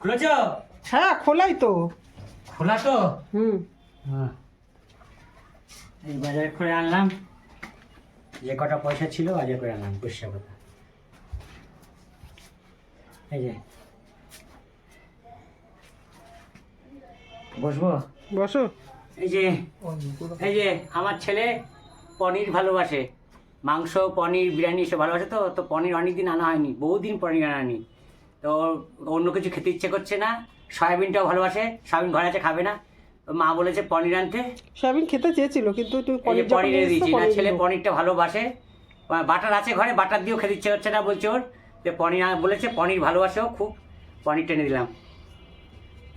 খুলেছ? হ্যাঁ খোলাই তো। খোলা তো? হুম। এই বাজার করে আনলাম, যে কটা পয়সা ছিল বাজার করে আনলাম, পয়সা কথা। এই যে বসবো? বসো। এই যে আমার ছেলে পনির ভালোবাসে, মাংস পনির বিরিয়ানি সব ভালোবাসে। তো তো পনির অনেকদিন আনা হয়নি, বহুদিন পনির আনানি। তো অন্য কিছু খেতে ইচ্ছে করছে না, সয়াবিনটাও ভালোবাসে, সয়াবিন ঘরে আছে খাবে না, মা বলেছে পনির আনতে। সয়াবিন খেতে চেয়েছিল কিন্তু তুমি এই যে পনির এনে দিয়েছি, না পনির ছেলে পনিরটা ভালোবাসে, বাটার আছে ঘরে, বাটার দিয়েও খেতে ইচ্ছে করছে না, বলছে ওর যে পনির বলেছে, পনির ভালোবাসেও খুব, পনির টেনে দিলাম।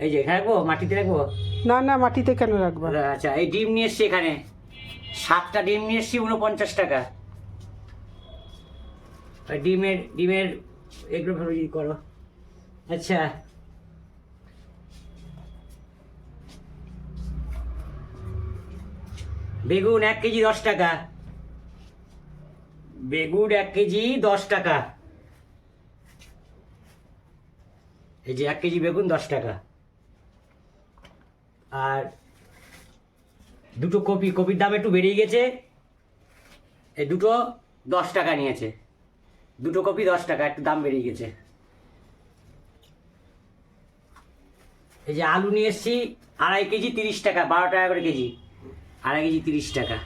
এই যে এখানে রাখবো, মাটিতে রাখবো? না না, মাটিতে কেন রাখবা? আচ্ছা, এই ডিম নিয়ে এসছি, এখানে 7টা ডিম নিয়ে এসছি, 49 টাকা। ডিমের এগুলো ভালো করো। আচ্ছা, বেগুন 1 কেজি 10 টাকা, বেগুন 1 কেজি 10 টাকা। এই যে 1 কেজি বেগুন 10 টাকা। আর দুটো কপি, কপির দাম একটু বেরিয়ে গেছে, এই দুটো 10 টাকা নিয়েছে, দুটো কপি 10 টাকা, একটু দাম বেরিয়ে গেছে। এই যে আলু নিয়ে এসছি 2.5 কেজি 30 টাকা, 12 টাকা করে কেজি, 2.5 কেজি 30 টাকা।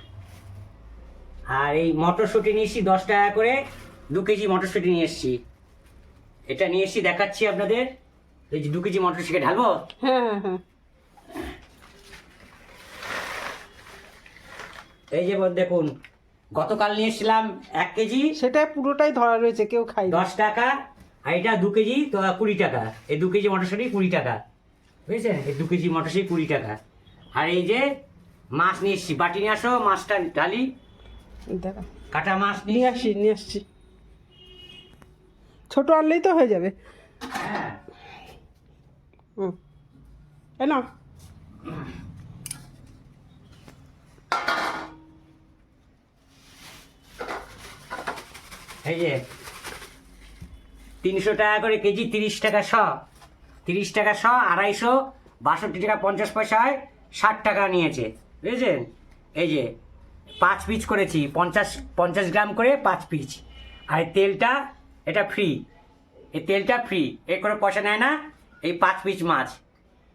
আর এই মটরশুঁটি নিয়ে এসছি 10 টাকা করে, 2 কেজি মটরশুঁটি নিয়ে এসছি। এটা নিয়ে এসছি, দেখাচ্ছি আপনাদের। এই যে 2 কেজি মটরশুঁটি ঢালবো। হ্যাঁ হ্যাঁ হ্যাঁ। এই যে দেখুন, গতকাল নিয়ে এসেছিলাম 1 কেজি, সেটা পুরোটাই ধরা রয়েছে, কেউ খাই 10 টাকা। আর এটা 2 কেজি তো 20 টাকা। এই 2 কেজি মটরশুঁটি 20 টাকা, বুঝেছেন? এই 2 কেজি মটরশুঁটি 20 টাকা। আর এই যে মাছ নিয়ে এসছি, বাটি নিয়ে আসো, মাছটা ঢালি। দেখো, কাটা মাছ নিয়ে আসছি। ছোট আনলেই তো হয়ে যাবে। হ্যাঁ। হুম, এই নাও। এই যে 300 টাকা করে কেজি, 30 টাকা শ, 30 টাকা শ, 250, 62 টাকা 50 পয়সা হয়, 60 টাকা নিয়েছে, বুঝেছেন? এই যে 5 পিস করেছি, 50 গ্রাম করে 5 পিস। আর এই তেলটা, এটা ফ্রি, এই তেলটা ফ্রি, এর করে পয়সা নেয় না। এই 5 পিস মাছ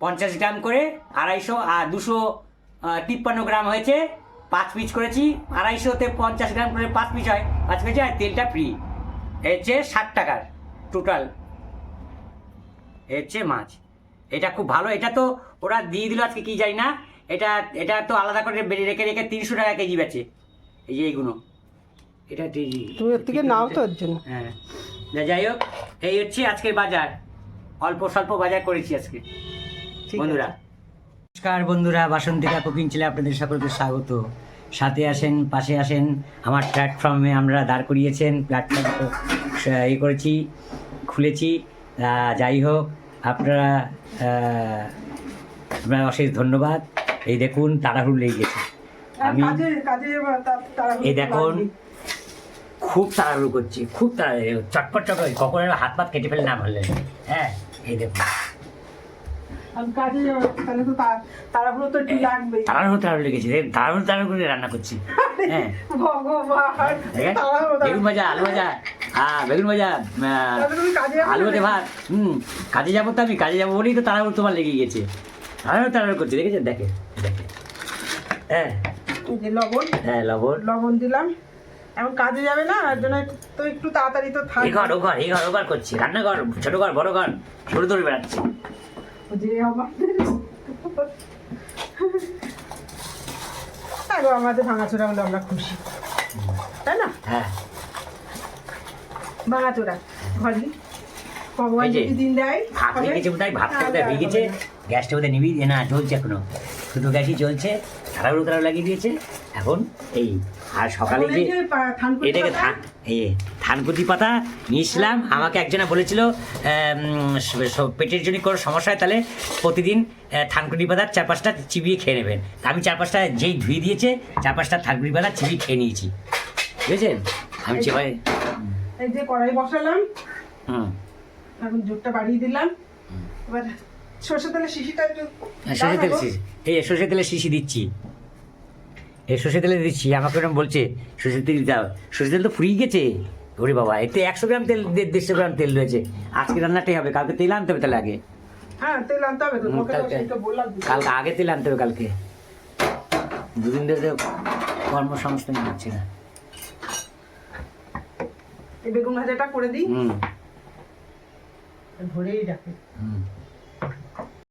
50 গ্রাম করে 250, আর 253 গ্রাম হয়েছে, 5 পিস করেছি, 250-তে 50 গ্রাম করে 5 পিস হয়, 5 পিস, আর তেলটা ফ্রি। হচ্ছে 60 টাকার টোটাল, হচ্ছে মাছ। এটা খুব ভালো, এটা তো ওরা দিয়ে দিল আজকে, কি জানি না। এটা এটা তো আলাদা করে রেখে 300 টাকা কেজি বেচে। এই যে এইগুলো, এটা তুমি ওর থেকে নাও তো, ওর জন্য। হ্যাঁ, যাই হোক, এই হচ্ছে আজকের বাজার, অল্প স্বল্প বাজার করেছি আজকে বন্ধুরা। নমস্কার বন্ধুরা, বাসন্তিকা কুকিং চ্যানেলে আপনাদের সকলকে স্বাগত। সাথে আসেন, পাশে আসেন, আমার প্ল্যাটফর্মে আমরা দাঁড় করিয়েছেন, প্ল্যাটফর্ম করেছি, খুলেছি। যাই হোক, আপনারা অশেষ ধন্যবাদ। এই দেখুন, তাড়াহুড়ো লেগে গেছে, আমি এই দেখুন খুব তাড়াহুড়ো করছি, খুব তাড়াহুড়ো, চটপট চটপট, কখন হাত পাত কেটে ফেলে না বললেন। হ্যাঁ, এই দেখুন, তাড়াহুড়ো লেগেছে, তাড়াহুড়ো করে রান্না করছি। হ্যাঁ, বেগুন ভাজা, আলু ভাজা, বেগুন ভাজা, আলু ভাজা, ভাত। কাজে যাবো তো, আমি কাজে যাবো বলেই তো তাড়াহুড়ো তোমার লেগে গেছে, তাড়াহুড়ো করছি, দেখেছেন? দেখে হ্যাঁ, হ্যাঁ, লবণ দিলাম। এখন কাজে যাবে না, আর জন্য তো একটু তাড়াতাড়ি তো থাকবে। এই ঘর করছি, রান্নাঘর, ছোট ঘর, বড় ঘর, সরু ধরে বেড়াচ্ছি। আমাদের ভাঙাচোরা হলে আমরা খুশি, তাই না? হ্যাঁ, ভাঙাচোরা ঘরই ভগবান যদি দিন দেয়। ভাত লেগেছে বোধহয়, ভাতটা বোধহয় ভেঙেছে, গ্যাসটা বোধহয় নিবি না, চলছে এখনো, দুটো গ্যাসই চলছে, তাড়াহুড়ো লাগিয়ে দিয়েছে এখন। এই আর সকালে যে এটাকে থানকুতি পাতা নিয়েছিলাম, আমাকে একজনে বলেছিল পেটের জন্য কোনো সমস্যা হয় তাহলে প্রতিদিন থানকুনি পাতার 4-5টা চিবিয়ে খেয়ে নেবেন। আমি 4-5টা যেই ধুয়ে দিয়েছে, 4-5টা থানকুনি পাতা চিবিয়ে খেয়ে নিয়েছি, বুঝেছেন? আমি চেপাই এই যে কড়াই বসালাম, এখন জোরটা বাড়িয়ে দিলাম, এবার সর্ষে তেলের শিশিটা একটু সর্ষে তেল শিশি, এই সর্ষে তেলের শিশি দিচ্ছি, এই সর্ষে তেলে দিচ্ছি। আমাকে ওরকম বলছে সর্ষে তেল দিতে হবে, সর্ষে তেল তো ফুরিয়ে গেছে। ওরে বাবা, এতে 100 গ্রাম তেল, 150 গ্রাম তেল রয়েছে। আজকে রান্নাটাই হবে, কালকে তেল আনতে হবে তাহলে আগে। হ্যাঁ তেল আনতে হবে তো, তোকে তো সেটা বললাম। কালকে আগে তেল আনতে হবে, কালকে। দুদিন ধরে কর্মসংস্থান হচ্ছে না। এই বেগুন ভাজাটা করে দিই, হুম ধরেই রাখে।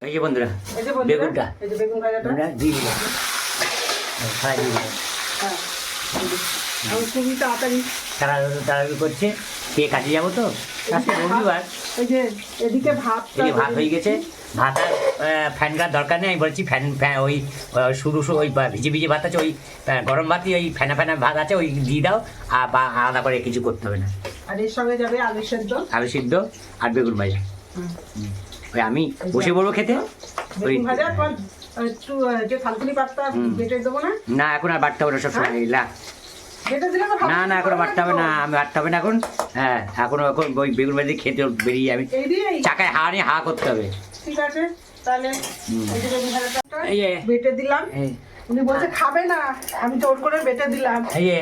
এই যে বন্ধুরা, এই যে বন্ধুরা, বেগুনটা এই যে বেগুন ভাজাটা দিয়ে দিলাম, ফ্রাই দিয়ে দিলাম। হ্যাঁ আমি খুবই তাড়াতাড়ি তাড়াতাড়ি করছে, খেয়ে কাজে যাবো তো আজকে রবিবার। এই যে এদিকে ভাত, এই যে ভাত হয়ে গেছে, ভাত আর ফ্যান করার দরকার নেই। আমি বলছি ফ্যান ওই শুরু ওই ভিজে ভিজে ভাত আছে, ওই গরম ভাতই ওই ফ্যানা ফ্যানা ভাত আছে, ওই দিয়ে দাও। আর বা আলাদা করে কিছু করতে হবে না। আর এর সঙ্গে যাবে আলু সেদ্ধ, আলু সিদ্ধ আর বেগুন ভাজা। ওই আমি বসে পড়বো খেতে। ওই বেগুন ভাজা একটু যে থালকুনি পাতা বেটে দেবো না? না এখন আর বাড়তে হবে না, সবসময় বেটে দিলে তো না না এখন বাড়তে হবে না, আমি বাড়তে হবে না এখন। হ্যাঁ এখন ওই বেগুন ভাজি খেতে বেরিয়ে আমি এই দিয়েই চাকায় হা নিয়ে হা করতে হবে। ঠিক আছে তাহলে এই যে বেগুন ভাজাটা এই যে বেটে দিলাম। এই উনি বলছে খাবে না, আমি জোর করে বেটে দিলাম। এই যে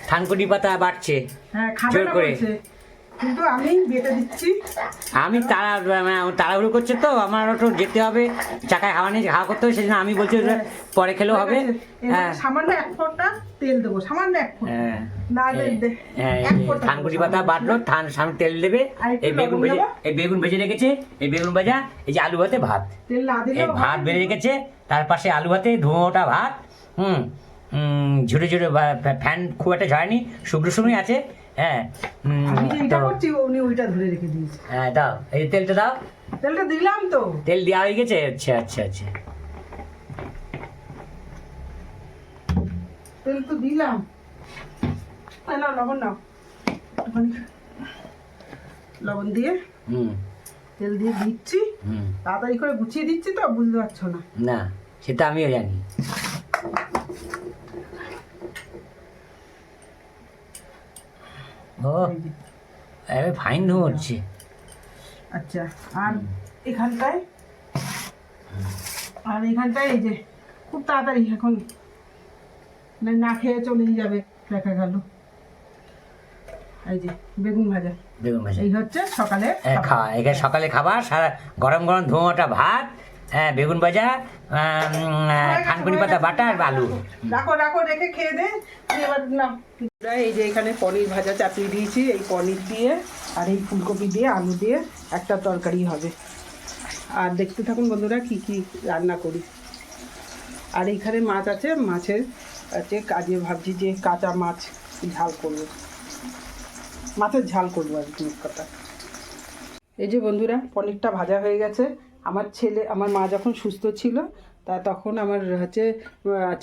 থানকুনি পাতা বাড়ছে, হ্যাঁ খাবে জোর না করে। বলছে, কিন্তু আমি বেটে দিচ্ছি। আমি তাড়াহুড়ো করছে তো, আমার একটু যেতে হবে, চাকায় হাওয়া নিয়ে হাওয়া করতে হবে, সেজন্য আমি বলছি ওটা পরে খেলেও হবে। হ্যাঁ সামান্য 1 ফোঁটা তেল দেবো, সামান্য 1 ফোঁটা। হ্যাঁ না হ্যাঁ, থানকুনি পাতা বাটলো, সামনে তেল দেবে। এই বেগুন ভেজে, এই বেগুন ভেজে রেখেছে, এই বেগুন ভাজা, এই যে আলু ভাতে ভাত, তেল না দিলে এই ভাত বেড়ে রেখেছে, তার পাশে আলু ভাতে ধোঁয়া ওঠা ভাত। ঝুড়ে ঝুড়ে ফ্যান খুব একটা ঝরায়নি, শুকনো শুকনোই আছে। হ্যাঁ আমি যে এটা করছি উনি ওইটা ধরে রেখে দিয়েছে। হ্যাঁ দাও, এই তেলটা দাও। তেলটা দিলাম তো, তেল দেওয়া হয়ে গেছে। আচ্ছা আচ্ছা আচ্ছা, তেল তো দিলাম। নাও লবণ নাও, একটুখানি লবণ দিয়ে তেল দিয়ে দিচ্ছি। তাড়াতাড়ি করে গুছিয়ে দিচ্ছি তো, বুঝতে পারছো না? না সেটা আমিও জানি। ও আরে ফাইন ধোঁয়া হচ্ছে। আচ্ছা আর এখানটায়, আর এখানটায় এই যে খুব তাড়াতাড়ি এখন না খেয়ে চলে যাবে দেখা গেল। এই যে বেগুন ভাজা, বেগুন ভাজা এই হচ্ছে সকালে খাওয়া। এখানে সকালে খাবার, সারা গরম গরম ধোঁয়াটা ভাত, হ্যাঁ বেগুন ভাজা, থানকুনি পাতা বাটা আর আলু। রাখো রাখো, রেখে খেয়ে দে এবার। না এই যে এখানে পনির ভাজা চাপিয়ে দিয়েছি, এই পনির দিয়ে আর এই ফুলকপি দিয়ে আলু দিয়ে একটা তরকারি হবে। আর দেখতে থাকুন বন্ধুরা কি কি রান্না করি। আর এইখানে মাছ আছে, মাছের আছে কাজে ভাবছি যে কাঁচা মাছ ঝাল করবো, মাছের ঝাল করবো আর কি কথা। এই যে বন্ধুরা পনিরটা ভাজা হয়ে গেছে। আমার মা যখন সুস্থ ছিল তখন আমার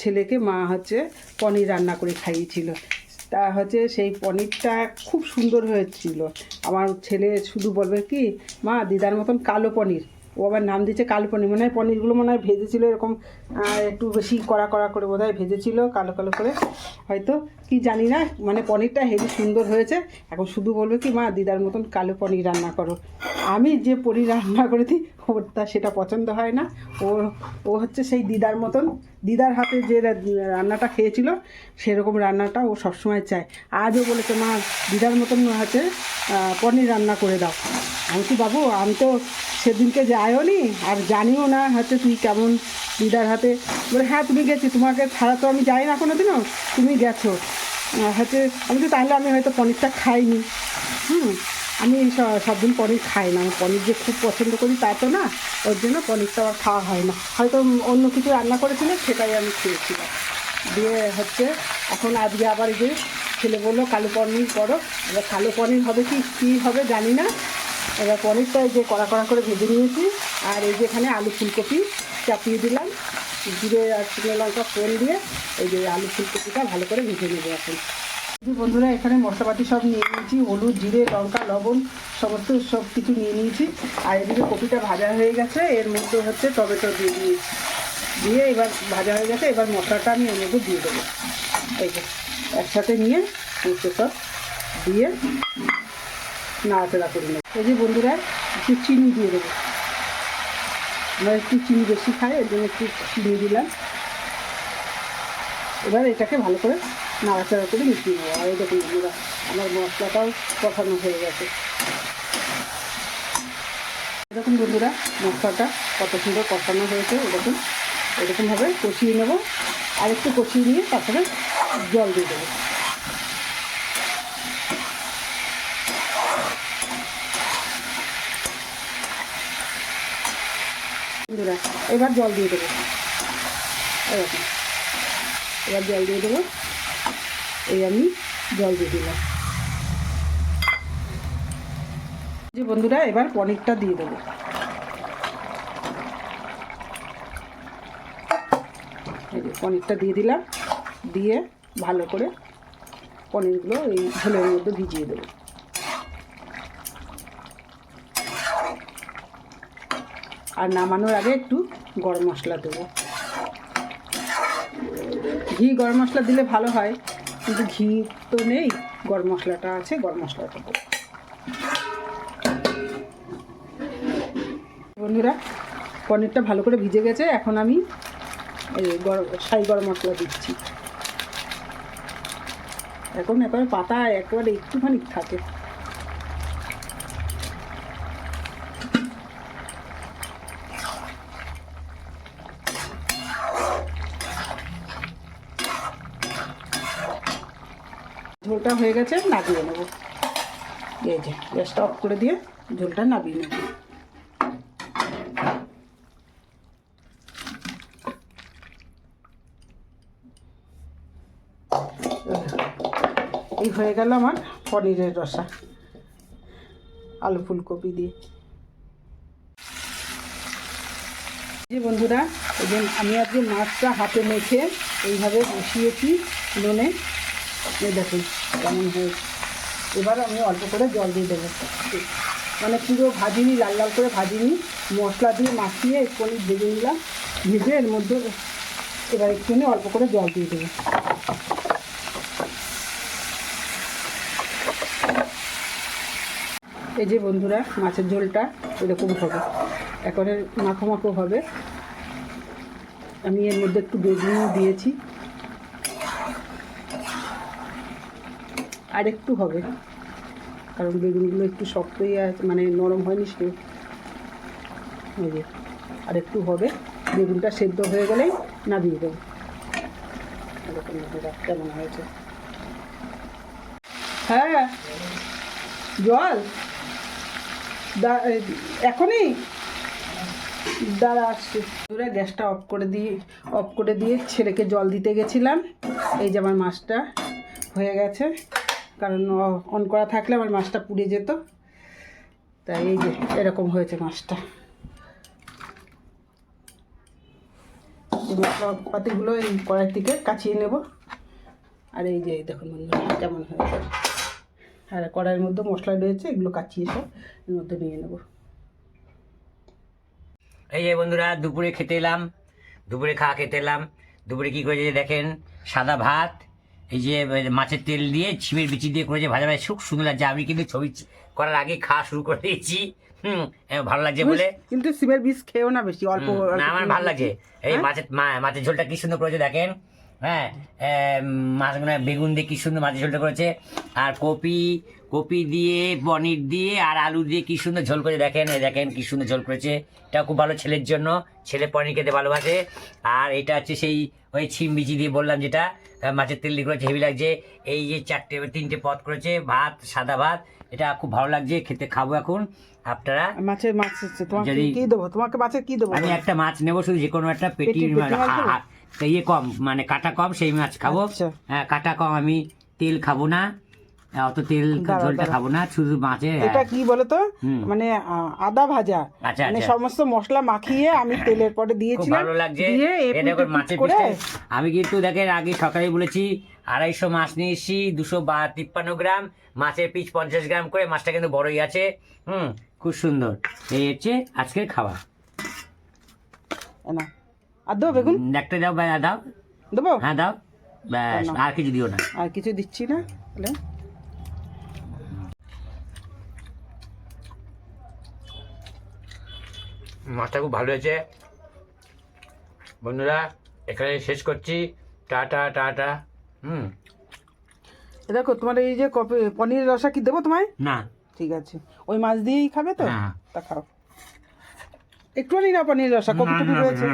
ছেলেকে মা পনির রান্না করে খাইয়েছিল। সেই পনিরটা খুব সুন্দর হয়েছিল। আমার ছেলে শুধু বলবে কি, মা দিদার মতন কালো পনির। ও আবার নাম দিচ্ছে কালো পনির, মনে হয় পনিরগুলো মনে হয় ভেজেছিল এরকম একটু বেশি কড়া কড়া করে বোধ হয় ভেজেছিল, কালো কালো করে হয়তো, কি জানি না। মানে পনিরটা হেবি সুন্দর হয়েছে। এখন শুধু বলবে কি, মা দিদার মতন কালো পনির রান্না করো। আমি যে পনির রান্না করেছি সেটা পছন্দ হয় না। ও সেই দিদার মতন, দিদার হাতে যে রান্নাটা খেয়েছিল সেরকম রান্নাটা ও সবসময় চায়। আজও বলেছে, মা দিদার মতন পনির রান্না করে দাও। আমি কি বাবু, আমি তো সেদিনকে যাইও নি আর জানিও না তুই কেমন দিদার হাতে। বলে হ্যাঁ তুমি গেছি, তোমাকে ছাড়া তো আমি যাই না কোনো দিনও, তুমি গেছো। আমি তো তাহলে আমি হয়তো পনিরটা খাইনি। আমি সব দিন পনির খাই না, আমি পনির যে খুব পছন্দ করি তা তো না, ওর জন্য পনিরটা আর খাওয়া হয় না। হয়তো অন্য কিছু রান্না করেছিল সেটাই আমি খেয়েছিলাম। দিয়ে এখন আজকে আবার যে ছেলে বললো কালো পনির করো। এবার কালো পনির হবে কী হবে জানি না। এবার পনিরটা যে কড়া কড়া করে ভেজে নিয়েছি। আর এই যে এখানে আলু ফুলকপি চাপিয়ে দিলাম, জিরে আর শুকনো লঙ্কা ফোড়ন দিয়ে এই যে আলু ফুলকপিটা ভালো করে ভেজে নেবো এখন। বন্ধুরা এখানে মশলাপাতি সব নিয়ে নিয়েছি, হলুদ জিরে লঙ্কা লবণ সমস্ত সব কিছু নিয়ে নিয়েছি। আর এদিকে কপিটা ভাজা হয়ে গেছে, এর মধ্যে টমেটো দিয়ে দিয়েছি, দিয়ে এবার ভাজা হয়ে গেছে। এবার মশলাটা আমি এর মধ্যে দিয়ে দেবো। এই যে একসাথে নিয়ে সব দিয়ে নাড়াচাড়া করে নেব। এই যে বন্ধুরা একটু চিনি দিয়ে দেবো, আমরা একটু চিনি বেশি খাই, এর জন্য একটু চিনি দিলাম। এবার এটাকে ভালো করে নাড়াচাড়া করে মিশিয়ে নেবো। আর এই দেখুন বন্ধুরা, আমার মশলাটাও কষানো হয়ে গেছে। এরকম বন্ধুরা মশলাটা কত সুন্দর কষানো হয়েছে, এরকম এরকমভাবে কষিয়ে নেব। আর একটু কষিয়ে নিয়ে তারপরে জল দিয়ে দেবো। বন্ধুরা এবার জল দিয়ে দেবো, এরকম এবার জল দিয়ে দেবো। এই আমি জল দিয়ে দিলাম। যে বন্ধুরা এবার পনিরটা দিয়ে দেবো। এই যে পনিরটা দিয়ে দিলাম, দিয়ে ভালো করে পনিরগুলো এই ঝোলের মধ্যে ভিজিয়ে দেবো। আর নামানোর আগে একটু গরম মশলা দেবো। ঘি গরম মশলা দিলে ভালো হয়, কিন্তু ঘি তো নেই, গরম মশলাটা আছে, গরম মশলাটা দেবো। বন্ধুরা পনিরটা ভালো করে ভিজে গেছে, এখন আমি এই শাহি গরম মশলা দিচ্ছি। এখন একেবারে পাতা একেবারে একটুখানি থাকে। ঝোলটা হয়ে গেছে, নামিয়ে নেব। এই যে গ্যাসটা অফ করে দিয়ে ঝোলটা নামিয়ে নেব। এই হয়ে গেল আমার পনিরের রসা আলু ফুলকপি দিয়ে। যে বন্ধুরা এই যে আমি আজকে মাছটা হাতে মেখে এইভাবে বসিয়েছি নুনে, এই দেখুন কেমন হয়েছে। এবার আমি অল্প করে জল দিয়ে দেবো, মানে পুরো ভাজিনি, লাল লাল করে ভাজিনি, মশলা দিয়ে মাখিয়ে একটুখানি ভেজে নিলাম। ভেজে এর মধ্যে এবার একটুখানি অল্প করে জল দিয়ে দেবো। এই যে বন্ধুরা মাছের ঝোলটা এরকম হবে, একেবারে মাখো মাখো হবে। আমি এর মধ্যে একটু বেগুনও দিয়েছি, আর একটু হবে কারণ বেগুনগুলো একটু শক্তই আছে, মানে নরম হয়নি সে। এই যে আর একটু হবে, বেগুনটা সেদ্ধ হয়ে গেলেই নামিয়ে দেবো। এরকম কেমন হয়েছে? হ্যাঁ জল এখনই দাঁড়া আসছে। পুরো গ্যাসটা অফ করে দিয়ে ছেলেকে জল দিতে গেছিলাম। এই যে আমার মাছটা হয়ে গেছে, কারণ অন করা থাকলে আমার মাছটা পুড়ে যেত, তাই এই যে এরকম হয়েছে মাছটা। এই মশলাপাতিগুলো এই কড়াই থেকে কাচিয়ে নেব। আর এই যে দেখুন বন্ধুরা কেমন হয়েছে। আর কড়াইয়ের মধ্যে মশলা রয়েছে, এগুলো কাচিয়ে সব এর মধ্যে নিয়ে নেব। এই যে বন্ধুরা দুপুরে খেতে এলাম, দুপুরে খেতে এলাম। দুপুরে কী করেছে দেখেন, সাদা ভাত, এই যে মাছের তেল দিয়ে ছিমের বিচি দিয়ে করেছে ভাজা ভাজা, খুব সুন্দর লাগছে। আমি কিন্তু ছবি করার আগে খাওয়া শুরু করে দিয়েছি। ভালো লাগছে বলে। কিন্তু সিমের বীজ খেয়েও না বেশি, অল্প। না আমার ভালো লাগছে। এই মাছের ঝোলটা কি সুন্দর করেছে দেখেন। হ্যাঁ মাছগুলো বেগুন দিয়ে কি সুন্দর মাছের ঝোলটা করেছে। আর কপি দিয়ে পনির দিয়ে আর আলু দিয়ে কি সুন্দর ঝোল করেছে দেখেন। এই দেখেন কি সুন্দর ঝোল করেছে। এটা খুব ভালো ছেলের জন্য, ছেলে পনির খেতে ভালোবাসে। আর এটা হচ্ছে সেই ওই ছিম বিচি দিয়ে বললাম যেটা মাছের তেল দিয়ে করেছে, হেভি লাগছে। এই যে 3টে পদ করেছে, ভাত, সাদা ভাত, এটা খুব ভালো লাগছে খেতে। খাবো এখন আপনারা। মাছ তোমাকে কি দেবো? তোমাকে মাছের কি দেবো? আমি একটা মাছ নেবো, শুধু যে কোনো একটা পেটির ইয়ে কম, মানে কাটা কম সেই মাছ খাবো। হ্যাঁ কাটা কম, আমি তেল খাবো না, অত তেল ঝোলটা খাবো না, শুধু মাছে। এটা কি বলো তো, মানে আদা ভাজা, আচ্ছা মানে সমস্ত মশলা মাখিয়ে আমি তেলের পরে দিয়েছি, ভালো লাগছে। মাছের আমি কিন্তু দেখেন আগে সকালে বলেছি 250 মাছ নিয়ে এসেছি, 253 গ্রাম মাছের পিস, 50 গ্রাম করে। মাছটা কিন্তু বড়ই আছে, খুব সুন্দর। এই হচ্ছে আজকের খাওয়া। না আর দেবো বেগুন একটা দাও, দাও দেবো, হ্যাঁ দাও, ব্যাস আর কিছু দিও না। আর কিছু দিচ্ছি না। মাছটা খুব ভালো হয়েছে বন্ধুরা, এখানে শেষ করছি। Tata tata. দেখো তোমার এই যে পনিরের রসা কি দেবো তোমায়? না, ঠিক আছে, ওই মাছ দিয়েই খাবে তো? হ্যাঁ। তা খাও একটুখানি না পনির রসা, কপি টপি রয়েছে।